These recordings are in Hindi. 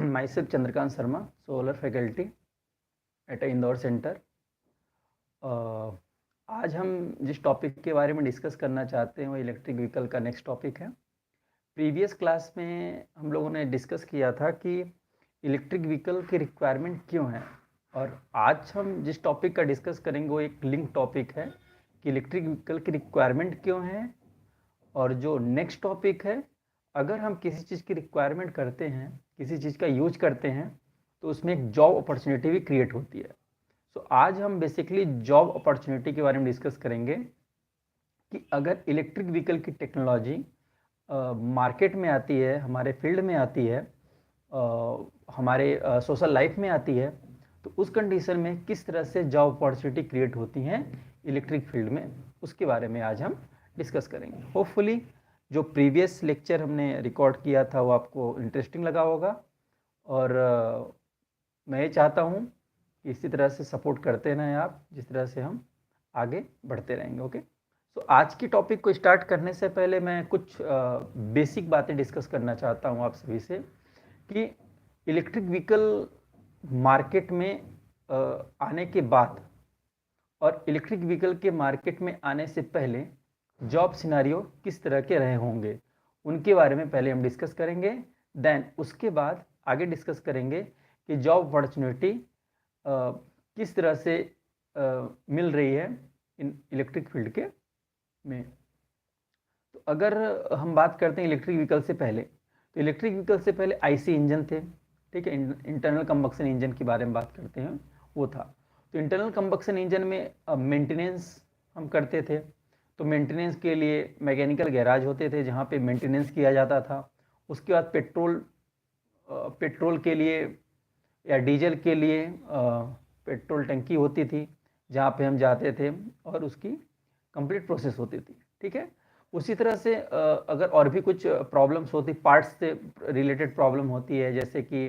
myself Chandrakant Sharma, solar faculty at Indore centre. आज हम जिस टॉपिक के बारे में डिस्कस करना चाहते हैं वो इलेक्ट्रिक व्हीकल का नेक्स्ट टॉपिक है। प्रीवियस क्लास में हम लोगों ने डिस्कस किया था कि इलेक्ट्रिक व्हीकल की रिक्वायरमेंट क्यों है, और आज हम जिस टॉपिक का डिस्कस करेंगे वो एक लिंक टॉपिक है कि इलेक्ट्रिक व्हीकल की रिक्वायरमेंट क्यों है। और जो नेक्स्ट टॉपिक है, अगर हम किसी चीज़ की रिक्वायरमेंट करते हैं, किसी चीज़ का यूज करते हैं, तो उसमें एक जॉब अपॉर्चुनिटी भी क्रिएट होती है। सो आज हम बेसिकली जॉब अपॉर्चुनिटी के बारे में डिस्कस करेंगे कि अगर इलेक्ट्रिक व्हीकल की टेक्नोलॉजी मार्केट में आती है, हमारे फील्ड में आती है, हमारे सोशल लाइफ में आती है, तो उस कंडीशन में किस तरह से जॉब अपॉर्चुनिटी क्रिएट होती हैं इलेक्ट्रिक फील्ड में, उसके बारे में आज हम डिस्कस करेंगे। होपफुली जो प्रीवियस लेक्चर हमने रिकॉर्ड किया था वो आपको इंटरेस्टिंग लगा होगा, और मैं ये चाहता हूँ कि इसी तरह से सपोर्ट करते रहें आप, जिस तरह से हम आगे बढ़ते रहेंगे। ओके, तो आज की टॉपिक को स्टार्ट करने से पहले मैं कुछ बेसिक बातें डिस्कस करना चाहता हूँ आप सभी से कि इलेक्ट्रिक व्हीकल मार्केट में आने के बाद और इलेक्ट्रिक व्हीकल के मार्केट में आने से पहले जॉब सिनारियो किस तरह के रहे होंगे, उनके बारे में पहले हम डिस्कस करेंगे। देन उसके बाद आगे डिस्कस करेंगे कि जॉब अपॉर्चुनिटी किस तरह से मिल रही है इन इलेक्ट्रिक फील्ड के में। तो अगर हम बात करते हैं इलेक्ट्रिक व्हीकल से पहले, तो इलेक्ट्रिक व्हीकल से पहले आईसी इंजन थे, ठीक है, इंटरनल कंबक्शन इंजन के बारे में बात करते हैं, वो था। तो इंटरनल कंबक्शन इंजन में मेंटेनेंस हम करते थे, तो मेंटेनेंस के लिए मैकेनिकल गैराज होते थे जहाँ पे मेंटेनेंस किया जाता था। उसके बाद पेट्रोल के लिए या डीजल के लिए पेट्रोल टंकी होती थी जहाँ पे हम जाते थे और उसकी कंप्लीट प्रोसेस होती थी, ठीक है। उसी तरह से अगर और भी कुछ प्रॉब्लम्स होती, पार्ट्स से रिलेटेड प्रॉब्लम होती है, जैसे कि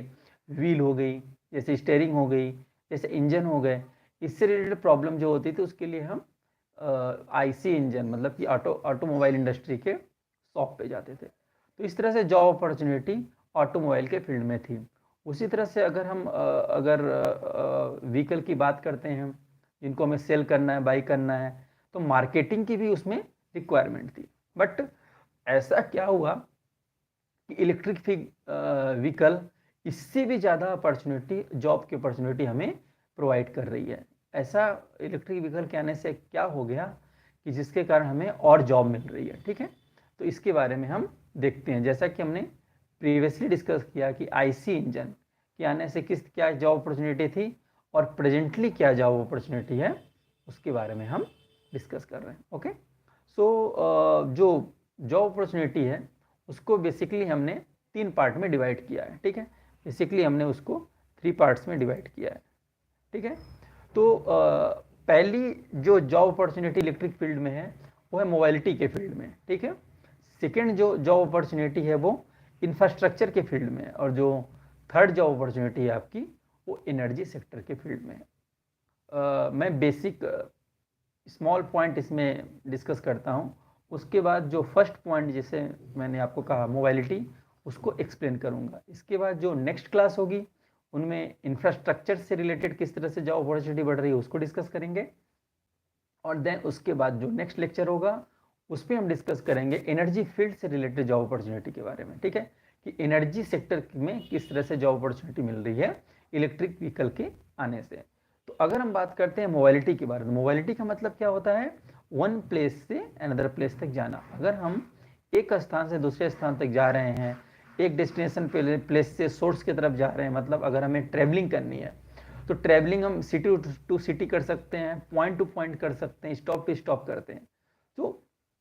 व्हील हो गई, जैसे स्टीयरिंग हो गई, जैसे इंजन हो गए, इससे रिलेटेड प्रॉब्लम जो होती थी उसके लिए हम आईसी इंजन मतलब कि ऑटोमोबाइल इंडस्ट्री के शॉप पे जाते थे। तो इस तरह से जॉब अपॉर्चुनिटी ऑटोमोबाइल के फील्ड में थी। उसी तरह से अगर हम व्हीकल की बात करते हैं जिनको हमें सेल करना है, बाई करना है, तो मार्केटिंग की भी उसमें रिक्वायरमेंट थी। बट ऐसा क्या हुआ कि इलेक्ट्रिक व्हीकल इससे भी ज़्यादा अपॉर्चुनिटी, जॉब की अपॉर्चुनिटी हमें प्रोवाइड कर रही है। ऐसा इलेक्ट्रिक व्हीकल के आने से क्या हो गया कि जिसके कारण हमें और जॉब मिल रही है, ठीक है। तो इसके बारे में हम देखते हैं। जैसा कि हमने प्रीवियसली डिस्कस किया कि आईसी इंजन के आने से क्या जॉब अपॉर्चुनिटी थी और प्रेजेंटली क्या जॉब अपॉर्चुनिटी है, उसके बारे में हम डिस्कस कर रहे हैं। ओके, सो जो जॉब अपॉर्चुनिटी है उसको बेसिकली हमने 3 पार्ट में डिवाइड किया है, ठीक है। बेसिकली हमने उसको 3 पार्ट्स में डिवाइड किया है, ठीक है। तो पहली जो जॉब अपॉर्चुनिटी इलेक्ट्रिक फील्ड में है वो है मोबाइलिटी के फील्ड में, ठीक है। सेकेंड जो जॉब अपॉर्चुनिटी है वो इंफ्रास्ट्रक्चर के फील्ड में, और जो थर्ड जॉब अपॉर्चुनिटी है आपकी वो एनर्जी सेक्टर के फील्ड में है। मैं बेसिक स्मॉल पॉइंट इसमें डिस्कस करता हूँ, उसके बाद जो फर्स्ट पॉइंट जिसे मैंने आपको कहा मोबाइलिटी, उसको एक्सप्लेन करूँगा। इसके बाद जो नेक्स्ट क्लास होगी उनमें इंफ्रास्ट्रक्चर से रिलेटेड किस तरह से जॉब अपॉर्चुनिटी बढ़ रही है उसको डिस्कस करेंगे, और देन उसके बाद जो नेक्स्ट लेक्चर होगा उस पर हम डिस्कस करेंगे एनर्जी फील्ड से रिलेटेड जॉब अपॉर्चुनिटी के बारे में, ठीक है, कि एनर्जी सेक्टर में किस तरह से जॉब अपॉर्चुनिटी मिल रही है इलेक्ट्रिक व्हीकल के आने से। तो अगर हम बात करते हैं मोबाइलिटी के बारे में, मोबाइलिटी का मतलब क्या होता है, वन प्लेस से अनदर प्लेस तक जाना। अगर हम एक स्थान से दूसरे स्थान तक जा रहे हैं, एक डेस्टिनेशन प्लेस से सोर्स की तरफ जा रहे हैं, मतलब अगर हमें ट्रैवलिंग करनी है तो ट्रैवलिंग हम सिटी टू सिटी कर सकते हैं, पॉइंट टू पॉइंट कर सकते हैं, स्टॉप टू स्टॉप करते हैं। तो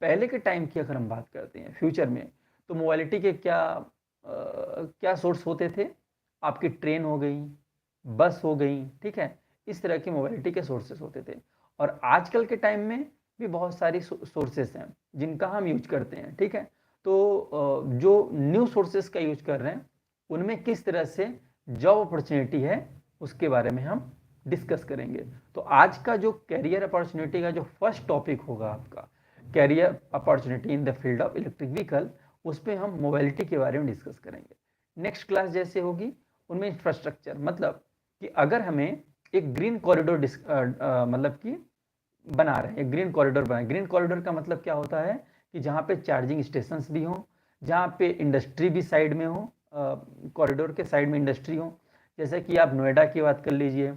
पहले के टाइम की अगर हम बात करते हैं फ्यूचर में, तो मोबाइलिटी के क्या सोर्स होते थे, आपकी ट्रेन हो गई, बस हो गई, ठीक है, इस तरह की मोबाइलिटी के सोर्सेस होते थे। और आजकल के टाइम में भी बहुत सारी सोर्सेस हैं जिनका हम यूज करते हैं, ठीक है। तो जो न्यू सोर्सेस का यूज कर रहे हैं उनमें किस तरह से जॉब अपॉर्चुनिटी है उसके बारे में हम डिस्कस करेंगे। तो आज का जो कैरियर अपॉर्चुनिटी का जो फर्स्ट टॉपिक होगा आपका, career opportunity in the field of electric vehicle, उस पर हम मोबाइलिटी के बारे में डिस्कस करेंगे। नेक्स्ट क्लास जैसे होगी उनमें इंफ्रास्ट्रक्चर मतलब कि अगर हमें एक ग्रीन कॉरिडोर मतलब कि बना रहे हैं, एक ग्रीन कॉरिडोर बनाए। ग्रीन कॉरिडोर का मतलब क्या होता है कि जहाँ पे चार्जिंग स्टेशंस भी हों, जहाँ पे इंडस्ट्री भी साइड में हो, कॉरिडोर के साइड में इंडस्ट्री हो। जैसे कि आप नोएडा की बात कर लीजिए,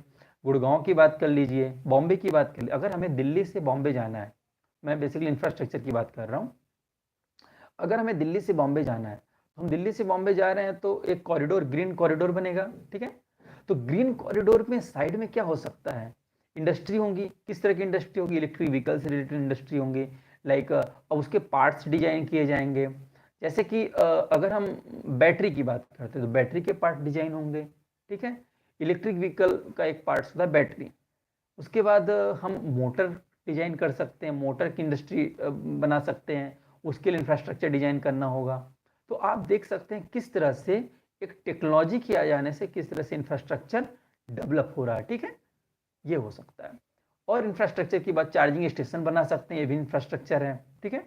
गुड़गांव की बात कर लीजिए, बॉम्बे की बात कर लीजिए। अगर हमें दिल्ली से बॉम्बे जाना है, मैं बेसिकली इंफ्रास्ट्रक्चर की बात कर रहा हूँ। अगर हमें दिल्ली से बॉम्बे जाना है, तो हम दिल्ली से बॉम्बे जा रहे हैं तो एक कॉरिडोर, ग्रीन कॉरिडोर बनेगा, ठीक है। तो ग्रीन कॉरिडोर में साइड में क्या हो सकता है, इंडस्ट्री होंगी। किस तरह की इंडस्ट्री होगी, इलेक्ट्रिक व्हीकल से रिलेटेड इंडस्ट्री होंगी। लाइक उसके पार्ट्स डिजाइन किए जाएंगे। जैसे कि अगर हम बैटरी की बात करते हैं तो बैटरी के पार्ट डिजाइन होंगे, ठीक है। इलेक्ट्रिक व्हीकल का एक पार्ट होता है बैटरी। उसके बाद हम मोटर डिजाइन कर सकते हैं, मोटर की इंडस्ट्री बना सकते हैं, उसके लिए इंफ्रास्ट्रक्चर डिजाइन करना होगा। तो आप देख सकते हैं किस तरह से एक टेक्नोलॉजी के आ जाने से किस तरह से इंफ्रास्ट्रक्चर डेवलप हो रहा है, ठीक है। ये हो सकता है। और इंफ्रास्ट्रक्चर की बात, चार्जिंग स्टेशन बना सकते हैं, ये भी इंफ्रास्ट्रक्चर है, ठीक है।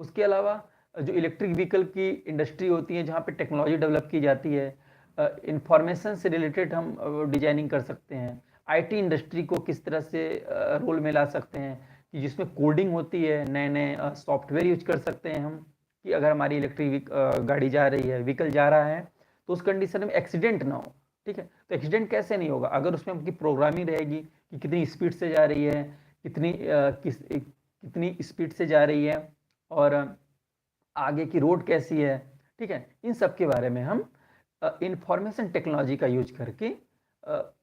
उसके अलावा जो इलेक्ट्रिक व्हीकल की इंडस्ट्री होती है, जहाँ पे टेक्नोलॉजी डेवलप की जाती है, इंफॉर्मेशन से रिलेटेड हम डिजाइनिंग कर सकते हैं। आईटी इंडस्ट्री को किस तरह से रोल में ला सकते हैं कि जिसमें कोडिंग होती है, नए नए सॉफ्टवेयर यूज कर सकते हैं हम, कि अगर हमारी इलेक्ट्रिक गाड़ी जा रही है, व्हीकल जा रहा है, तो उस कंडीशन में एक्सीडेंट ना हो, ठीक है। तो एक्सीडेंट कैसे नहीं होगा, अगर उसमें उनकी प्रोग्रामिंग रहेगी कि कितनी स्पीड से जा रही है, कितनी स्पीड से जा रही है, और आगे की रोड कैसी है, ठीक है। इन सब के बारे में हम इंफॉर्मेशन टेक्नोलॉजी का यूज करके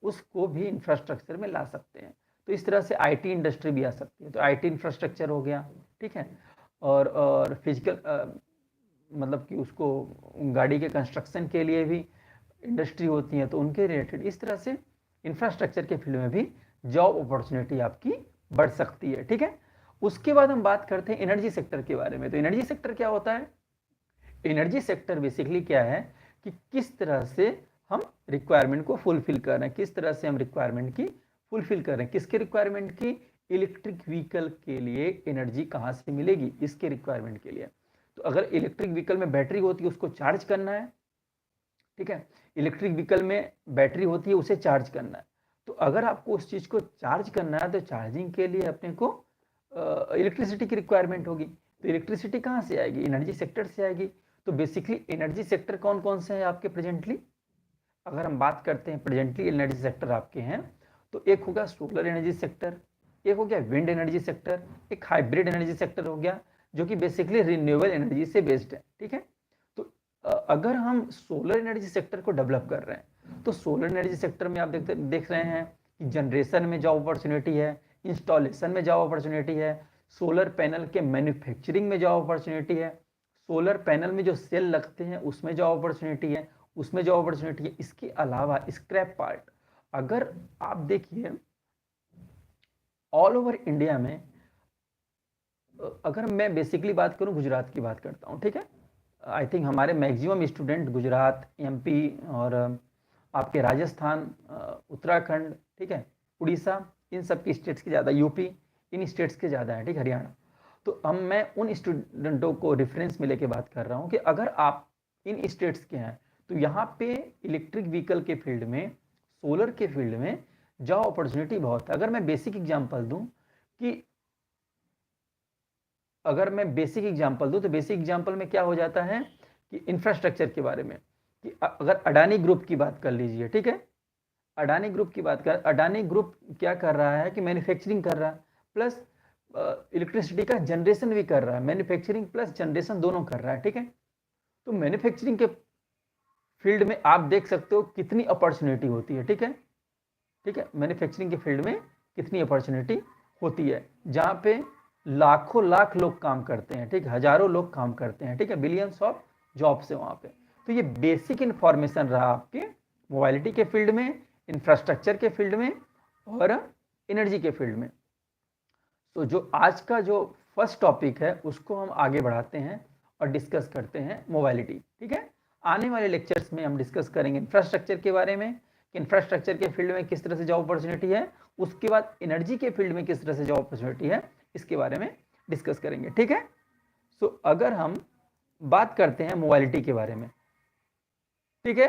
उसको भी इंफ्रास्ट्रक्चर में ला सकते हैं। तो इस तरह से आईटी इंडस्ट्री भी आ सकती है। तो आईटी इंफ्रास्ट्रक्चर हो गया, ठीक है। और फिजिकल मतलब कि उसको गाड़ी के कंस्ट्रक्शन के लिए भी इंडस्ट्री होती है, तो उनके रिलेटेड इस तरह से इंफ्रास्ट्रक्चर के फील्ड में भी जॉब अपॉर्चुनिटी आपकी बढ़ सकती है, ठीक है। उसके बाद हम बात करते हैं एनर्जी सेक्टर के बारे में। तो एनर्जी सेक्टर क्या होता है, एनर्जी सेक्टर बेसिकली क्या है कि किस तरह से हम रिक्वायरमेंट को फुलफिल कर रहे हैं, किस तरह से हम रिक्वायरमेंट की फुलफिल कर रहे हैं, किसके रिक्वायरमेंट की, इलेक्ट्रिक व्हीकल के लिए एनर्जी कहाँ से मिलेगी, इसके रिक्वायरमेंट के लिए। तो अगर इलेक्ट्रिक व्हीकल में बैटरी होती है, उसको चार्ज करना है, ठीक है। इलेक्ट्रिक व्हीकल में बैटरी होती है, उसे चार्ज करना है। तो अगर आपको उस चीज को चार्ज करना है, तो चार्जिंग के लिए अपने को इलेक्ट्रिसिटी की रिक्वायरमेंट होगी। तो इलेक्ट्रिसिटी कहाँ से आएगी, एनर्जी सेक्टर से आएगी। तो बेसिकली एनर्जी सेक्टर कौन कौन से हैं आपके प्रेजेंटली, अगर हम बात करते हैं प्रेजेंटली एनर्जी सेक्टर आपके हैं, तो एक हो गया सोलर एनर्जी सेक्टर, एक हो गया विंड एनर्जी सेक्टर, एक हाइब्रिड एनर्जी सेक्टर हो गया, जो कि बेसिकली रिन्यूएबल एनर्जी से बेस्ड है, ठीक है। तो अगर हम सोलर एनर्जी सेक्टर को डेवलप कर रहे हैं, तो सोलर एनर्जी सेक्टर में आप देख रहे हैं कि जनरेशन में जॉब अपॉर्चुनिटी है, इंस्टॉलेशन में जॉब अपॉर्चुनिटी है, सोलर पैनल के मैन्युफैक्चरिंग में जॉब अपॉर्चुनिटी है, सोलर पैनल में जो सेल लगते हैं उसमें जॉब अपॉर्चुनिटी है, उसमें जॉब अपॉर्चुनिटी है। इसके अलावा स्क्रैप पार्ट, अगर आप देखिए ऑल ओवर इंडिया में, अगर मैं बेसिकली बात करूं, गुजरात की बात करता हूं, ठीक है। आई थिंक हमारे मैक्सिमम स्टूडेंट गुजरात, एमपी और आपके राजस्थान, उत्तराखंड, ठीक है, उड़ीसा, इन सब की स्टेट्स के ज़्यादा, यूपी, इन स्टेट्स के ज़्यादा है, ठीक, हरियाणा। तो मैं उन स्टूडेंटों को रेफरेंस में लेके बात कर रहा हूँ कि अगर आप इन स्टेट्स के हैं, तो यहाँ पे इलेक्ट्रिक व्हीकल के फील्ड में, सोलर के फील्ड में जॉब अपॉर्चुनिटी बहुत है। अगर मैं बेसिक एग्जांपल दूं कि अगर मैं बेसिक एग्जांपल दूं, तो बेसिक एग्जांपल में क्या हो जाता है कि इंफ्रास्ट्रक्चर के बारे में, कि अगर अडानी ग्रुप की बात कर लीजिए, ठीक है। अडानी ग्रुप की बात कर, अडानी ग्रुप क्या कर रहा है कि मैन्युफैक्चरिंग कर रहा है, प्लस इलेक्ट्रिसिटी का जनरेशन भी कर रहा है, मैन्युफैक्चरिंग प्लस जनरेशन दोनों कर रहा है, ठीक है। तो मैन्युफैक्चरिंग के फील्ड में आप देख सकते हो कितनी अपॉर्चुनिटी होती है, ठीक है, ठीक है। मैन्युफैक्चरिंग के फील्ड में कितनी अपॉर्चुनिटी होती है, जहाँ पे लाखों लाख लोग काम करते हैं, ठीक, हजारों लोग काम करते हैं, ठीक है, बिलियंस ऑफ जॉब्स है वहाँ पे। तो ये बेसिक इंफॉर्मेशन रहा आपके मोबाइलिटी के फील्ड में, इंफ्रास्ट्रक्चर के फील्ड में और एनर्जी के फील्ड में। तो जो आज का जो फर्स्ट टॉपिक है उसको हम आगे बढ़ाते हैं और डिस्कस करते हैं मोबाइलिटी, ठीक है। आने वाले लेक्चर्स में हम डिस्कस करेंगे इंफ्रास्ट्रक्चर के बारे में, कि इंफ्रास्ट्रक्चर के फील्ड में किस तरह से जॉब अपॉर्चुनिटी है, उसके बाद एनर्जी के फील्ड में किस तरह से जॉब अपॉर्चुनिटी है, इसके बारे में डिस्कस करेंगे, ठीक है। सो अगर हम बात करते हैं मोबाइलिटी के बारे में, ठीक है,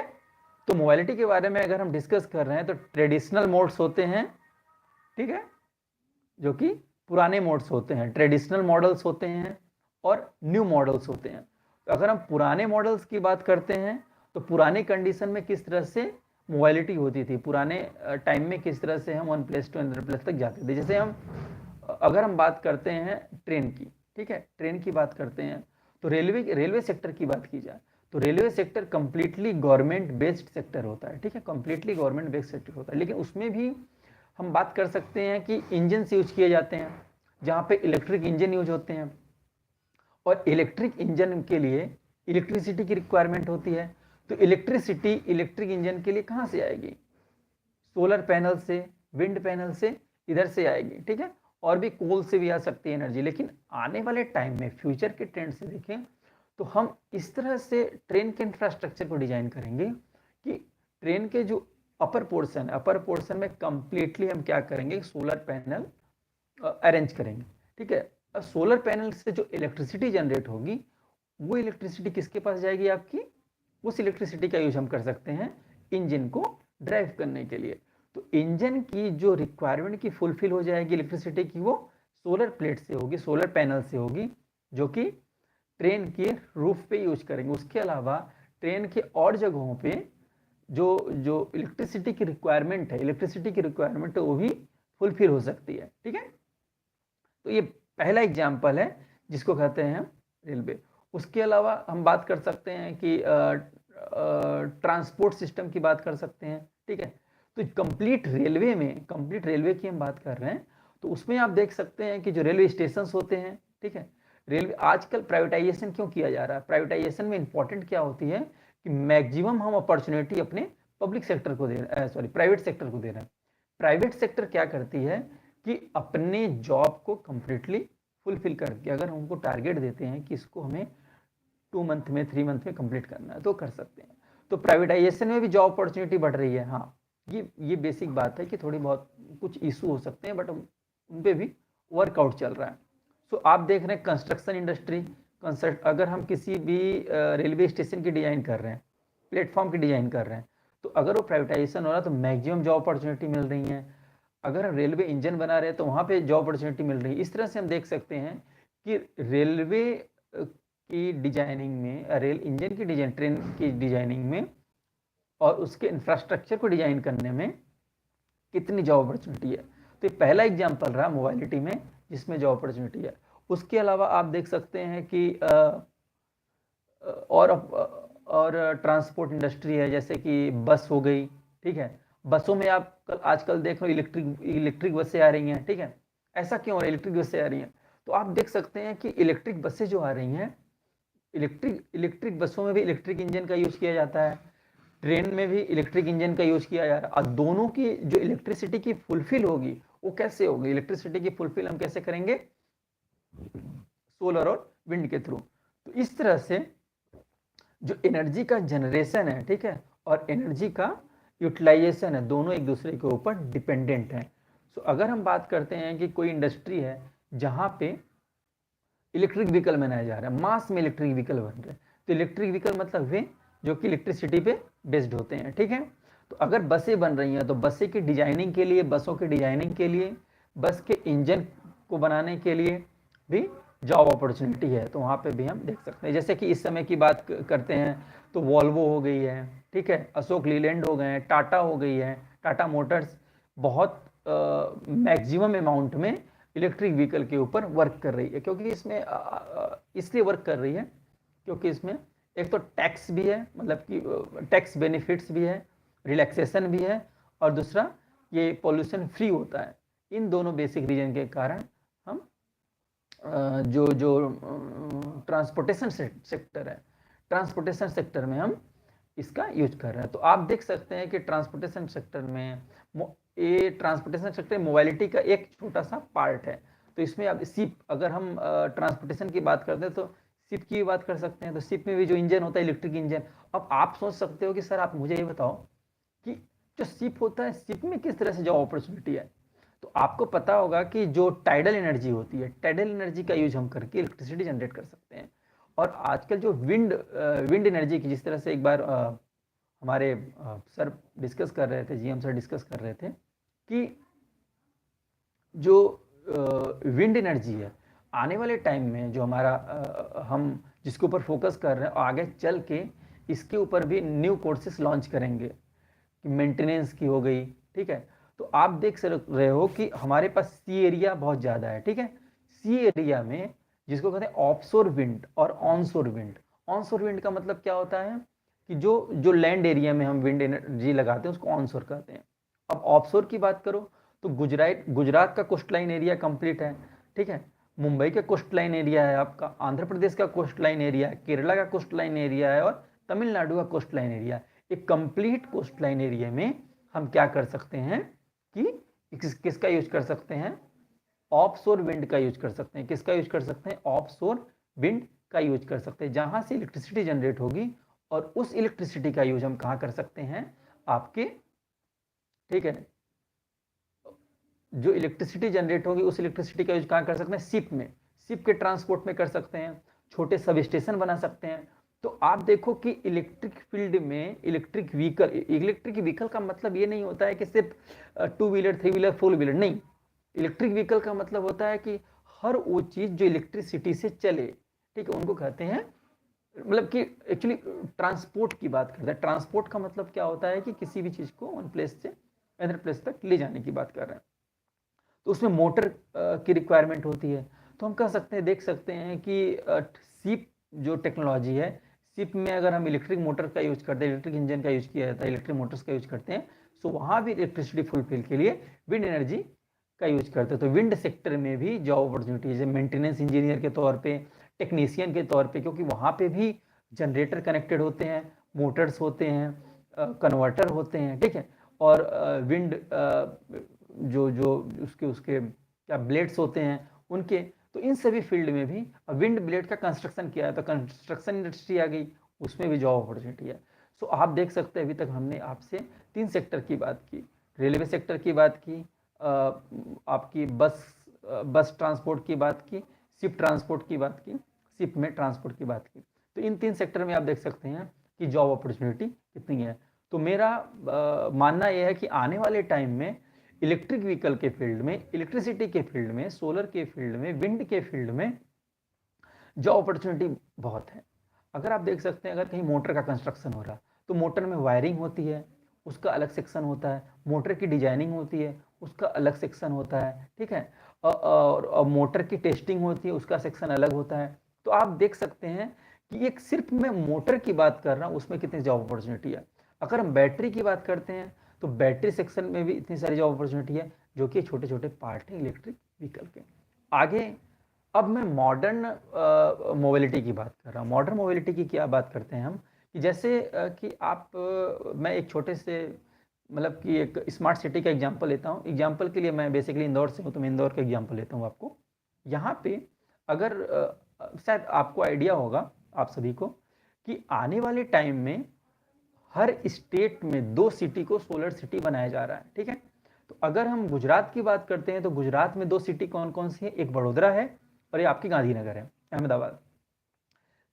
तो मोबाइलिटी के बारे में अगर हम डिस्कस कर रहे हैं तो ट्रेडिशनल मोड्स होते हैं, ठीक है, जो कि पुराने मोड्स होते हैं, ट्रेडिशनल मॉडल्स होते हैं और न्यू मॉडल्स होते हैं। तो अगर हम पुराने मॉडल्स की बात करते हैं तो पुराने कंडीशन में किस तरह से मोबाइलिटी होती थी, पुराने टाइम में किस तरह से हम one place to another place तक जाते थे। जैसे अगर हम बात करते हैं ट्रेन की, ठीक है, ट्रेन की बात करते हैं तो रेलवे सेक्टर की बात की जाए तो railway sector completely government based sector होता है, ठीक है, कंप्लीटली गवर्नमेंट बेस्ड सेक्टर होता है। लेकिन उसमें भी हम बात कर सकते हैं कि इंजन यूज किए जाते हैं, जहाँ पे इलेक्ट्रिक इंजन यूज होते हैं, और इलेक्ट्रिक इंजन के लिए इलेक्ट्रिसिटी की रिक्वायरमेंट होती है। तो इलेक्ट्रिसिटी इलेक्ट्रिक इंजन के लिए कहाँ से आएगी? सोलर पैनल से, विंड पैनल से, इधर से आएगी, ठीक है, और भी कोल से भी आ सकती है एनर्जी। लेकिन आने वाले टाइम में फ्यूचर के ट्रेंड से देखें तो हम इस तरह से ट्रेन के इंफ्रास्ट्रक्चर को डिजाइन करेंगे कि ट्रेन के जो अपर पोर्शन में कंप्लीटली हम क्या करेंगे, सोलर पैनल अरेंज करेंगे, ठीक है। अब सोलर पैनल से जो इलेक्ट्रिसिटी जनरेट होगी वो इलेक्ट्रिसिटी किसके पास जाएगी? आपकी उस इलेक्ट्रिसिटी का यूज हम कर सकते हैं इंजन को ड्राइव करने के लिए। तो इंजन की जो रिक्वायरमेंट की फुलफिल हो जाएगी इलेक्ट्रिसिटी की, वो सोलर प्लेट से होगी, सोलर पैनल से होगी, जो कि ट्रेन के रूफ पे यूज करेंगे। उसके अलावा ट्रेन के और जगहों पे जो जो इलेक्ट्रिसिटी की रिक्वायरमेंट है वो भी फुलफिल हो सकती है, ठीक है। तो ये पहला एग्जाम्पल है जिसको कहते हैं हम रेलवे। उसके अलावा हम बात कर सकते हैं कि ट्रांसपोर्ट सिस्टम की बात कर सकते हैं, ठीक है। तो कंप्लीट रेलवे की हम बात कर रहे हैं तो उसमें आप देख सकते हैं कि जो रेलवे स्टेशन होते हैं, ठीक है, रेलवे आजकल प्राइवेटाइजेशन क्यों किया जा रहा है? प्राइवेटाइजेशन में इंपॉर्टेंट क्या होती है कि मैक्सिमम हम अपॉर्चुनिटी अपने पब्लिक सेक्टर को दे रहे हैं, सॉरी प्राइवेट सेक्टर को दे रहे हैं। प्राइवेट सेक्टर क्या करती है कि अपने जॉब को कंप्लीटली फुलफिल करके, अगर हम उनको टारगेट देते हैं कि इसको हमें 2 मंथ में 3 मंथ में कंप्लीट करना है तो कर सकते हैं। तो प्राइवेटाइजेशन में भी जॉब अपॉर्चुनिटी बढ़ रही है। हाँ, ये बेसिक बात है कि थोड़ी बहुत कुछ इशू हो सकते हैं बट उन पे भी वर्कआउट चल रहा है। सो आप देख रहे हैं कंस्ट्रक्शन इंडस्ट्री, अगर हम किसी भी रेलवे स्टेशन की डिजाइन कर रहे हैं, प्लेटफॉर्म की डिजाइन कर रहे हैं, तो अगर वो प्राइवेटाइजेशन हो रहा है तो मैक्सिमम जॉब अपॉर्चुनिटी मिल रही है। अगर हम रेलवे इंजन बना रहे हैं तो वहाँ पे जॉब अपॉर्चुनिटी मिल रही है। इस तरह से हम देख सकते हैं कि रेलवे की डिजाइनिंग में, रेल इंजन की डिजाइन, ट्रेन की डिजाइनिंग में और उसके इंफ्रास्ट्रक्चर को डिजाइन करने में कितनी जॉब अपॉर्चुनिटी है। तो ये पहला एग्जाम्पल रहा मोबाइलिटी में जिसमें जॉब अपॉर्चुनिटी है। उसके अलावा आप देख सकते हैं कि और ट्रांसपोर्ट इंडस्ट्री है, जैसे कि बस हो गई, ठीक है। बसों में आप आजकल देख लो इलेक्ट्रिक बसें आ रही हैं, ठीक है। ऐसा क्यों हो रहा है? इलेक्ट्रिक बसें आ रही हैं तो आप देख सकते हैं कि इलेक्ट्रिक बसें जो आ रही हैं, इलेक्ट्रिक बसों में भी इलेक्ट्रिक इंजन का यूज़ किया जाता है, ट्रेन में भी इलेक्ट्रिक इंजन का यूज़ किया जा रहा है। और दोनों की जो इलेक्ट्रिसिटी की फुलफिल होगी वो कैसे होगी? इलेक्ट्रिसिटी की फुलफिल हम कैसे करेंगे? सोलर और विंड के थ्रू। तो इस तरह से जो एनर्जी का जनरेशन है, ठीक है, और एनर्जी का यूटिलाइजेशन है, दोनों एक दूसरे के ऊपर डिपेंडेंट हैं। सो अगर हम बात करते हैं कि कोई इंडस्ट्री है जहाँ पे इलेक्ट्रिक व्हीकल बनाया जा रहा है, मास में इलेक्ट्रिक व्हीकल बन रहे हैं, तो इलेक्ट्रिक व्हीकल मतलब वे जो कि इलेक्ट्रिसिटी पे बेस्ड होते हैं, ठीक है। तो अगर बसें बन रही हैं तो बसें की डिजाइनिंग के लिए, बसों की डिजाइनिंग के लिए, बस के इंजन को बनाने के लिए भी जॉब अपॉर्चुनिटी है। तो वहाँ पे भी हम देख सकते हैं, जैसे कि इस समय की बात करते हैं तो वॉल्वो हो गई है, ठीक है, अशोक लीलैंड हो गए हैं, टाटा हो गई है, टाटा मोटर्स बहुत मैक्सिमम अमाउंट में इलेक्ट्रिक व्हीकल के ऊपर वर्क कर रही है। क्योंकि इसमें इसलिए वर्क कर रही है क्योंकि इसमें एक तो टैक्स भी है, मतलब कि टैक्स बेनिफिट्स भी है, रिलैक्सेशन भी है, और दूसरा ये पॉल्यूशन फ्री होता है। इन दोनों बेसिक रीजन के कारण हम जो जो ट्रांसपोर्टेशन सेक्टर है, ट्रांसपोर्टेशन सेक्टर में हम इसका यूज कर रहे हैं। तो आप देख सकते हैं कि ट्रांसपोर्टेशन सेक्टर में ये ट्रांसपोर्टेशन सेक्टर मोबाइलिटी का एक छोटा सा पार्ट है। तो इसमें अब शिप, अगर हम ट्रांसपोर्टेशन की बात करते हैं तो शिप की बात कर सकते हैं। तो शिप में भी जो इंजन होता है इलेक्ट्रिक इंजन। अब आप सोच सकते हो कि सर आप मुझे ये बताओ कि जो शिप होता है, शिप में किस तरह से जॉब अपॉर्चुनिटी है। तो आपको पता होगा कि जो टाइडल एनर्जी होती है, टाइडल एनर्जी का यूज हम करके इलेक्ट्रिसिटी जनरेट कर सकते हैं। और आजकल जो विंड एनर्जी की, जिस तरह से एक बार हमारे सर डिस्कस कर रहे थे, जीएम सर डिस्कस कर रहे थे कि जो विंड एनर्जी है आने वाले टाइम में, जो हमारा हम जिसके ऊपर फोकस कर रहे हैं, आगे चल के इसके ऊपर भी न्यू कोर्सेस लॉन्च करेंगे कि मेंटेनेंस की हो गई, ठीक है। तो आप देख रहे हो कि हमारे पास सी एरिया बहुत ज़्यादा है, ठीक है। सी एरिया में जिसको कहते हैं ऑफशोर विंड और ऑनशोर विंड। ऑनशोर विंड का मतलब क्या होता है कि जो जो लैंड एरिया में हम विंड एनर्जी लगाते हैं उसको ऑनशोर कहते हैं। अब ऑफशोर की बात करो तो गुजरात का कोस्ट लाइन एरिया कंप्लीट है, ठीक है। मुंबई का कोस्ट लाइन एरिया है आपका, आंध्र प्रदेश का कोस्ट लाइन एरिया है, केरला का कोस्ट लाइन एरिया है और तमिलनाडु का कोस्ट लाइन एरिया है। एक कंप्लीट कोस्ट लाइन एरिया में हम क्या कर सकते हैं कि किसका यूज कर सकते हैं, ऑफशोर विंड का यूज कर सकते हैं। किसका यूज कर सकते हैं, ऑफशोर विंड का यूज कर सकते हैं, जहां से इलेक्ट्रिसिटी जनरेट होगी और उस इलेक्ट्रिसिटी का यूज हम कहां कर सकते हैं आपके, ठीक है, जो इलेक्ट्रिसिटी जनरेट होगी उस इलेक्ट्रिसिटी का यूज कहां कर सकते हैं, शिप में, शिप के ट्रांसपोर्ट में कर सकते हैं, छोटे सब स्टेशन बना सकते हैं। तो आप देखो कि इलेक्ट्रिक फील्ड में इलेक्ट्रिक व्हीकल का मतलब ये नहीं होता है कि सिर्फ 2 व्हीलर 3 व्हीलर 4 व्हीलर, नहीं। इलेक्ट्रिक व्हीकल का मतलब होता है कि हर वो चीज जो इलेक्ट्रिसिटी से चले, ठीक है, उनको कहते हैं, मतलब कि एक्चुअली ट्रांसपोर्ट की बात करते हैं। ट्रांसपोर्ट का मतलब क्या होता है कि किसी भी चीज को वन प्लेस से अदर प्लेस तक ले जाने की बात कर रहे हैं। तो उसमें मोटर की रिक्वायरमेंट होती है। तो हम कह सकते हैं, देख सकते हैं कि शिप जो टेक्नोलॉजी है, शिप में अगर हम इलेक्ट्रिक मोटर का यूज करते हैं, इलेक्ट्रिक इंजन का यूज किया जाता है, इलेक्ट्रिक मोटर्स का यूज करते हैं, सो वहाँ भी इलेक्ट्रिसिटी फुलफिल के लिए विंड एनर्जी का यूज करते हैं। तो विंड सेक्टर में भी जॉब अपॉर्चुनिटीज है, मेंटेनेंस इंजीनियर के तौर पे, टेक्नीशियन के तौर पे, क्योंकि वहाँ पे भी जनरेटर कनेक्टेड होते हैं, मोटर्स होते हैं, कन्वर्टर होते हैं, ठीक है। और विंड जो जो उसके उसके क्या ब्लेड्स होते हैं उनके, तो इन सभी फील्ड में भी विंड ब्लेड का कंस्ट्रक्शन किया है, तो कंस्ट्रक्शन इंडस्ट्री आ गई, उसमें भी जॉब अपॉर्चुनिटी है। सो आप देख सकते हैं अभी तक हमने आपसे 3 सेक्टर की बात की, रेलवे सेक्टर की बात की, आपकी बस ट्रांसपोर्ट की बात की, शिप ट्रांसपोर्ट की बात की, शिप में ट्रांसपोर्ट की बात की। तो इन 3 सेक्टर में आप देख सकते हैं कि जॉब अपॉर्चुनिटी कितनी है। तो मेरा मानना यह है कि आने वाले टाइम में इलेक्ट्रिक व्हीकल के फील्ड में, इलेक्ट्रिसिटी के फील्ड में, सोलर के फील्ड में, विंड के फील्ड में जॉब अपॉर्चुनिटी बहुत है। अगर आप देख सकते हैं, अगर कहीं मोटर का कंस्ट्रक्शन हो रहा तो मोटर में वायरिंग होती है, उसका अलग सेक्शन होता है, मोटर की डिजाइनिंग होती है, उसका अलग सेक्शन होता है, ठीक है, और मोटर की टेस्टिंग होती है, उसका सेक्शन अलग होता है। तो आप देख सकते हैं कि एक सिर्फ मैं मोटर की बात कर रहा हूँ, उसमें कितनी जॉब अपॉर्चुनिटी है। अगर हम बैटरी की बात करते हैं तो बैटरी सेक्शन में भी इतनी सारी जॉब अपॉर्चुनिटी है, जो कि छोटे छोटे पार्ट हैं इलेक्ट्रिक व्हीकल के। आगे अब मैं मॉडर्न मोबिलिटी की बात कर रहा हूँ। मॉडर्न मोबिलिटी की क्या बात करते हैं हम कि जैसे कि मैं एक छोटे से, मतलब कि एक स्मार्ट सिटी का एग्जांपल लेता हूँ। एग्जांपल के लिए मैं बेसिकली इंदौर से हूँ, तो मैं इंदौर का एग्जांपल लेता हूँ आपको। यहाँ पे अगर शायद आपको आइडिया होगा आप सभी को कि आने वाले टाइम में हर स्टेट में 2 सिटी को सोलर सिटी बनाया जा रहा है, ठीक है। तो अगर हम गुजरात की बात करते हैं तो गुजरात में 2 सिटी कौन कौन सी है, एक बड़ोदरा है और ये आपकी गांधीनगर है, अहमदाबाद।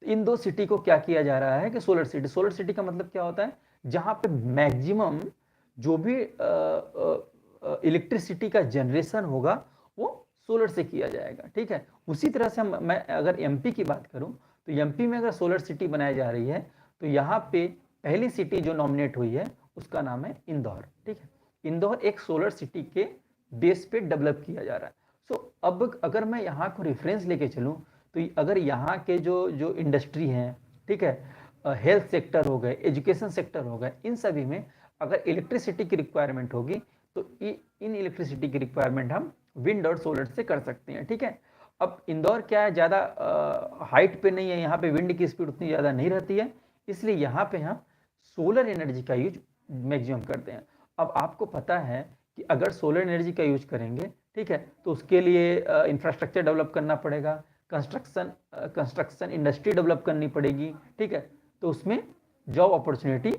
तो इन 2 सिटी को क्या किया जा रहा है कि सोलर सिटी। सोलर सिटी का मतलब क्या होता है, जहां पे मैक्सिमम जो भी इलेक्ट्रिसिटी का जनरेशन होगा वो सोलर से किया जाएगा, ठीक है। उसी तरह से मैं अगर एमपी की बात करूं तो एमपी में अगर सोलर सिटी बनाई जा रही है तो यहाँ पे पहली सिटी जो नॉमिनेट हुई है उसका नाम है इंदौर, ठीक है। इंदौर एक सोलर सिटी के बेस पे डेवलप किया जा रहा है। सो अब अगर मैं यहाँ को रेफरेंस लेके चलूँ तो अगर यहाँ के जो जो इंडस्ट्री हैं, ठीक है, हेल्थ सेक्टर हो गए, एजुकेशन सेक्टर हो गए, इन सभी में अगर इलेक्ट्रिसिटी की रिक्वायरमेंट होगी तो इन इलेक्ट्रिसिटी की रिक्वायरमेंट हम विंड और सोलर से कर सकते हैं, ठीक है। अब इंदौर क्या है, ज़्यादा हाइट पे नहीं है, यहाँ पे विंड की स्पीड उतनी ज़्यादा नहीं रहती है, इसलिए यहाँ पे हम सोलर एनर्जी का यूज मैक्सिमम करते हैं। अब आपको पता है कि अगर सोलर एनर्जी का यूज करेंगे, ठीक है, तो उसके लिए इंफ्रास्ट्रक्चर डेवलप करना पड़ेगा, कंस्ट्रक्शन इंडस्ट्री डेवलप करनी पड़ेगी, ठीक है। तो उसमें जॉब अपॉर्चुनिटी,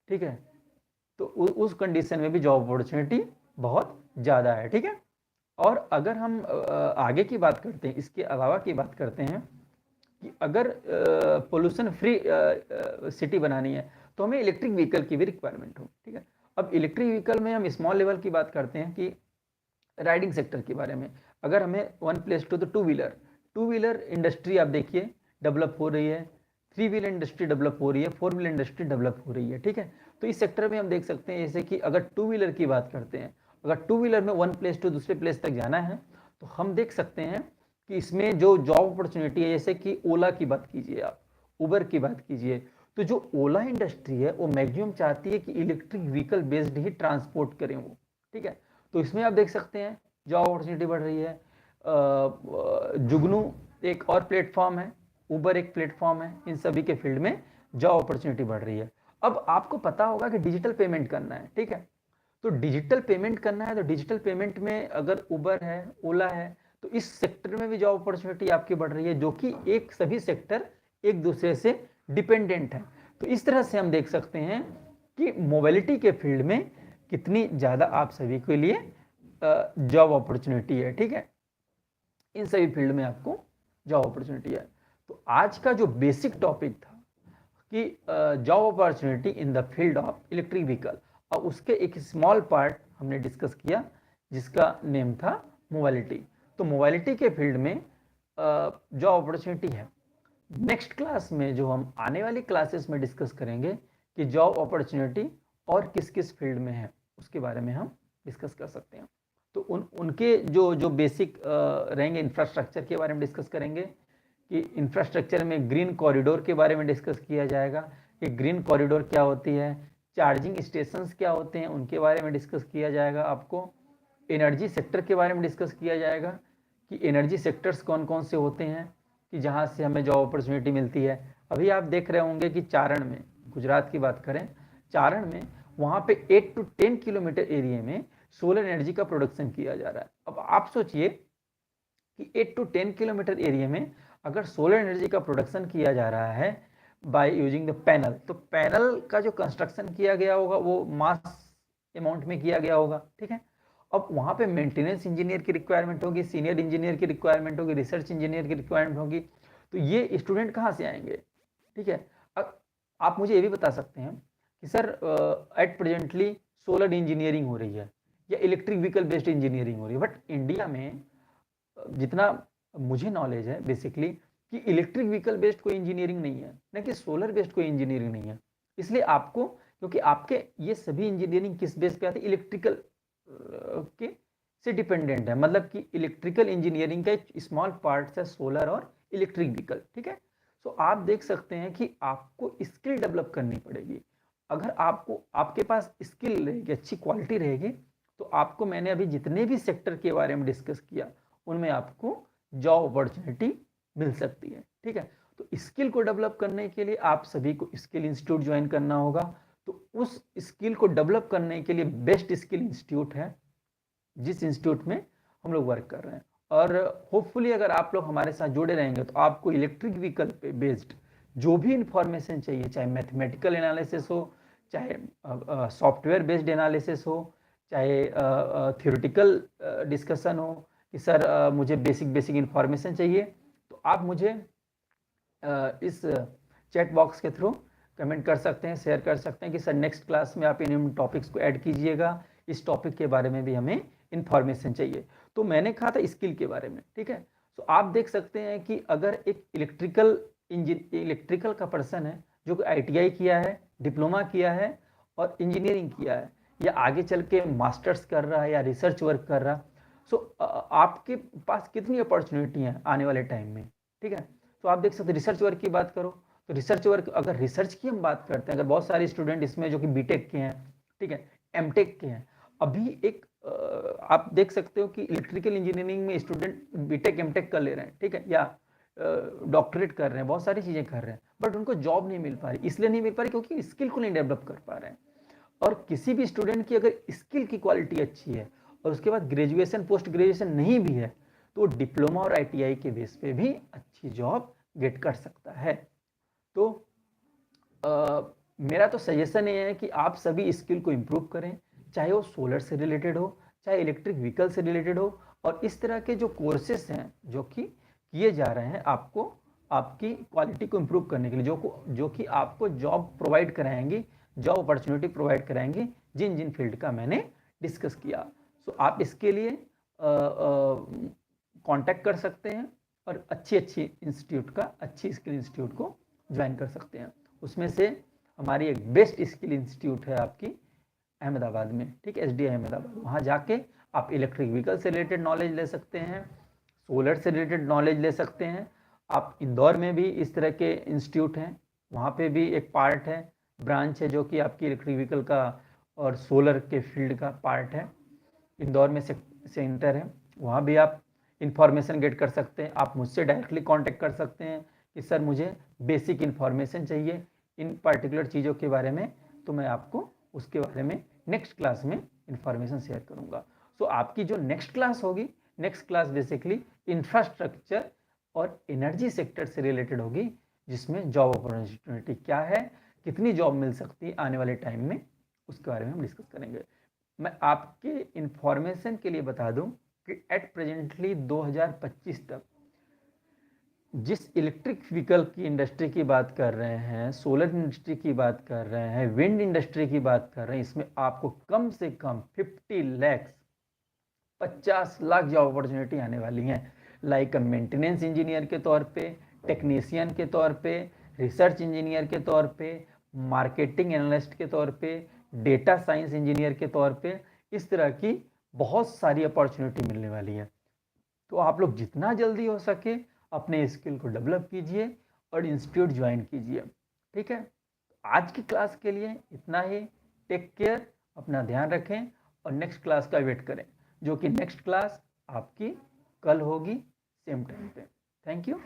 ठीक है, तो उस कंडीशन में भी जॉब अपॉर्चुनिटी बहुत ज़्यादा है, ठीक है। और अगर हम आगे की बात करते हैं, इसके अलावा की बात करते हैं कि अगर पोल्यूशन फ्री सिटी बनानी है तो हमें इलेक्ट्रिक व्हीकल की भी रिक्वायरमेंट होगी, ठीक है। अब इलेक्ट्रिक व्हीकल में हम स्मॉल लेवल की बात करते हैं कि राइडिंग सेक्टर के बारे में। अगर हमें वन प्लेस टू, तो टू व्हीलर इंडस्ट्री आप देखिए डेवलप हो रही है, थ्री व्हीलर इंडस्ट्री डेवलप हो रही है, फोर व्हीलर इंडस्ट्री डेवलप हो रही है, ठीक है। तो इस सेक्टर में हम देख सकते हैं जैसे कि अगर टू व्हीलर की बात करते हैं, अगर टू व्हीलर में वन प्लेस टू दूसरे प्लेस तक जाना है तो हम देख सकते हैं कि इसमें जो जॉब अपॉर्चुनिटी है, जैसे कि ओला की बात कीजिए, आप उबर की बात कीजिए, तो जो ओला इंडस्ट्री है वो मैक्सिमम चाहती है कि इलेक्ट्रिक व्हीकल बेस्ड ही ट्रांसपोर्ट करें वो, ठीक है। तो इसमें आप देख सकते हैं जॉब अपॉर्चुनिटी बढ़ रही है। जुगनू एक और प्लेटफॉर्म है, उबर एक प्लेटफॉर्म है, इन सभी के फील्ड में जॉब अपॉर्चुनिटी बढ़ रही है। अब आपको पता होगा कि डिजिटल पेमेंट करना है, ठीक है। तो डिजिटल पेमेंट करना है, तो डिजिटल पेमेंट में अगर उबर है, ओला है, तो इस सेक्टर में भी जॉब अपॉर्चुनिटी आपकी बढ़ रही है, जो कि एक सभी सेक्टर एक दूसरे से डिपेंडेंट है। तो इस तरह से हम देख सकते हैं कि मोबिलिटी के फील्ड में कितनी ज़्यादा आप सभी के लिए जॉब अपॉर्चुनिटी है, ठीक है। इन सभी फील्ड में आपको जॉब अपॉर्चुनिटी है। तो आज का जो बेसिक टॉपिक था कि job opportunity in the field of electric vehicle, और उसके एक स्मॉल पार्ट हमने डिस्कस किया जिसका नेम था मोबिलिटी। तो मोबिलिटी के फील्ड में जॉब अपॉर्चुनिटी है। नेक्स्ट क्लास में जो हम आने वाली क्लासेस में डिस्कस करेंगे कि जॉब अपॉर्चुनिटी और किस किस फील्ड में है, उसके बारे में हम डिस्कस कर सकते हैं। तो उनके जो बेसिक रहेंगे, इंफ्रास्ट्रक्चर के बारे में डिस्कस करेंगे कि इंफ्रास्ट्रक्चर में ग्रीन कॉरिडोर के बारे में डिस्कस किया जाएगा कि ग्रीन कॉरिडोर क्या होती है, चार्जिंग स्टेशंस क्या होते हैं उनके बारे में डिस्कस किया जाएगा। आपको एनर्जी सेक्टर के बारे में डिस्कस किया जाएगा कि एनर्जी सेक्टर्स कौन कौन से होते हैं कि जहाँ से हमें जॉब अपॉर्चुनिटी मिलती है। अभी आप देख रहे होंगे कि चारण में, गुजरात की बात करें, चारण में वहाँ पे 8 to 10 किलोमीटर एरिया में सोलर एनर्जी का प्रोडक्शन किया जा रहा है। अब आप सोचिए कि 8 to 10 किलोमीटर एरिया में अगर सोलर एनर्जी का प्रोडक्शन किया जा रहा है बाय यूजिंग द पैनल, तो पैनल का जो कंस्ट्रक्शन किया गया होगा वो मास अमाउंट में किया गया होगा, ठीक है। अब वहाँ पे मेंटेनेंस इंजीनियर की रिक्वायरमेंट होगी, सीनियर इंजीनियर की रिक्वायरमेंट होगी, रिसर्च इंजीनियर की रिक्वायरमेंट होगी। तो ये स्टूडेंट कहाँ से आएंगे, ठीक है। अब आप मुझे ये भी बता सकते हैं कि sir at presently solar engineering हो रही है या इलेक्ट्रिक व्हीकल बेस्ड इंजीनियरिंग हो रही है, बट इंडिया में जितना मुझे नॉलेज है बेसिकली कि इलेक्ट्रिक व्हीकल बेस्ड कोई इंजीनियरिंग नहीं है, ना कि सोलर बेस्ड कोई इंजीनियरिंग नहीं है। इसलिए आपको, क्योंकि आपके ये सभी इंजीनियरिंग किस बेस पे आती है, इलेक्ट्रिकल के से डिपेंडेंट है, मतलब कि इलेक्ट्रिकल इंजीनियरिंग का एक स्मॉल पार्ट है सोलर और इलेक्ट्रिक व्हीकल, ठीक है। सो आप देख सकते हैं कि आपको स्किल डेवलप करनी पड़ेगी। अगर आपको, आपके पास स्किल रहेगी, अच्छी क्वालिटी रहेगी, तो आपको, मैंने अभी जितने भी सेक्टर के बारे में डिस्कस किया उनमें आपको जॉब अपॉर्चुनिटी मिल सकती है, ठीक है। तो स्किल को डेवलप करने के लिए आप सभी को स्किल इंस्टीट्यूट ज्वाइन करना होगा। तो उस स्किल को डेवलप करने के लिए बेस्ट स्किल इंस्टीट्यूट है जिस इंस्टीट्यूट में हम लोग वर्क कर रहे हैं। और होपफुली अगर आप लोग हमारे साथ जुड़े रहेंगे तो आपको इलेक्ट्रिक व्हीकल पे बेस्ड जो भी इंफॉर्मेशन चाहिए, चाहे मैथमेटिकल एनालिसिस हो, चाहे सॉफ्टवेयर बेस्ड एनालिसिस हो, चाहे थियोरेटिकल डिस्कशन हो कि सर मुझे बेसिक इंफॉर्मेशन चाहिए, तो आप मुझे इस चैट बॉक्स के थ्रू कमेंट कर सकते हैं, शेयर कर सकते हैं कि सर नेक्स्ट क्लास में आप इन टॉपिक्स को ऐड कीजिएगा, इस टॉपिक के बारे में भी हमें इंफॉर्मेशन चाहिए। तो मैंने कहा था स्किल के बारे में, ठीक है। तो आप देख सकते हैं कि अगर एक इलेक्ट्रिकल का पर्सन है जो कि ITI किया है, डिप्लोमा किया है और इंजीनियरिंग किया है, या आगे चल के मास्टर्स कर रहा है या रिसर्च वर्क कर रहा, सो आपके पास कितनी अपॉर्चुनिटी हैं आने वाले टाइम में, ठीक है। तो आप देख सकते हैं, रिसर्च वर्क की बात करो तो रिसर्च वर्क, अगर रिसर्च की हम बात करते हैं, अगर बहुत सारे स्टूडेंट इसमें जो कि बीटेक के हैं, ठीक है, एमटेक के हैं, अभी एक आप देख सकते हो कि इलेक्ट्रिकल इंजीनियरिंग में स्टूडेंट बीटेक एमटेक कर ले रहे हैं, ठीक है, या डॉक्टरेट कर रहे हैं, बहुत सारी चीज़ें कर रहे हैं, बट उनको जॉब नहीं मिल पा रही। इसलिए नहीं मिल पा रही क्योंकि स्किल को नहीं डेवलप कर पा रहे हैं। और किसी भी स्टूडेंट की अगर स्किल की क्वालिटी अच्छी है और उसके बाद ग्रेजुएशन पोस्ट ग्रेजुएशन नहीं भी है, तो डिप्लोमा और ITI के बेस पे भी अच्छी जॉब गेट कर सकता है। तो मेरा तो सजेशन ये है कि आप सभी स्किल को इम्प्रूव करें, चाहे वो सोलर से रिलेटेड हो, चाहे इलेक्ट्रिक व्हीकल से रिलेटेड हो, और इस तरह के जो कोर्सेस हैं जो कि किए जा रहे हैं, आपको आपकी क्वालिटी को इम्प्रूव करने के लिए, जो कि आपको जॉब प्रोवाइड कराएंगे, जॉब अपॉर्चुनिटी प्रोवाइड कराएंगे, जिन जिन फील्ड का मैंने डिस्कस किया। सो आप इसके लिए कांटेक्ट कर सकते हैं और अच्छी इंस्टीट्यूट का, अच्छी स्किल इंस्टीट्यूट को ज्वाइन कर सकते हैं। उसमें से हमारी एक बेस्ट स्किल इंस्टीट्यूट है आपकी अहमदाबाद में, ठीक है, SDI अहमदाबाद। वहाँ जाके आप इलेक्ट्रिक व्हीकल से रिलेटेड नॉलेज ले सकते हैं, सोलर से रिलेटेड नॉलेज ले सकते हैं। आप इंदौर में भी इस तरह के इंस्टीट्यूट हैं, वहाँ पे भी एक पार्ट है, ब्रांच है, जो कि आपकी इलेक्ट्रिक व्हीकल का और सोलर के फील्ड का पार्ट है। इंदौर में सेंटर है, वहाँ भी आप इंफॉर्मेशन गेट कर सकते हैं। आप मुझसे डायरेक्टली कांटेक्ट कर सकते हैं कि सर मुझे बेसिक इन्फॉर्मेशन चाहिए इन पर्टिकुलर चीज़ों के बारे में, तो मैं आपको उसके बारे में नेक्स्ट क्लास में इंफॉर्मेशन शेयर करूँगा। सो आपकी जो नेक्स्ट क्लास होगी, नेक्स्ट क्लास बेसिकली इंफ्रास्ट्रक्चर और एनर्जी सेक्टर से रिलेटेड होगी, जिसमें जॉब अपॉर्चुनिटी क्या है, कितनी जॉब मिल सकती है आने वाले टाइम में, उसके बारे में हम डिस्कस करेंगे। मैं आपके इंफॉर्मेशन के लिए बता दूं कि एट प्रेजेंटली 2025 तक जिस इलेक्ट्रिक व्हीकल की इंडस्ट्री की बात कर रहे हैं, सोलर इंडस्ट्री की बात कर रहे हैं, विंड इंडस्ट्री की बात कर रहे हैं, इसमें आपको कम से कम 50 लाख जॉब अपॉर्चुनिटी आने वाली हैं, लाइक मेंटेनेंस इंजीनियर के तौर पे, टेक्नीशियन के तौर पे, रिसर्च इंजीनियर के तौर पे, मार्केटिंग एनालिस्ट के तौर पे, डेटा साइंस इंजीनियर के तौर पे। इस तरह की बहुत सारी अपॉर्चुनिटी मिलने वाली है। तो आप लोग जितना जल्दी हो सके अपने स्किल को डेवलप कीजिए और इंस्टीट्यूट ज्वाइन कीजिए, ठीक है। आज की क्लास के लिए इतना ही। टेक केयर, अपना ध्यान रखें और नेक्स्ट क्लास का वेट करें, जो कि नेक्स्ट क्लास आपकी कल होगी सेम टाइम पे। Thank you.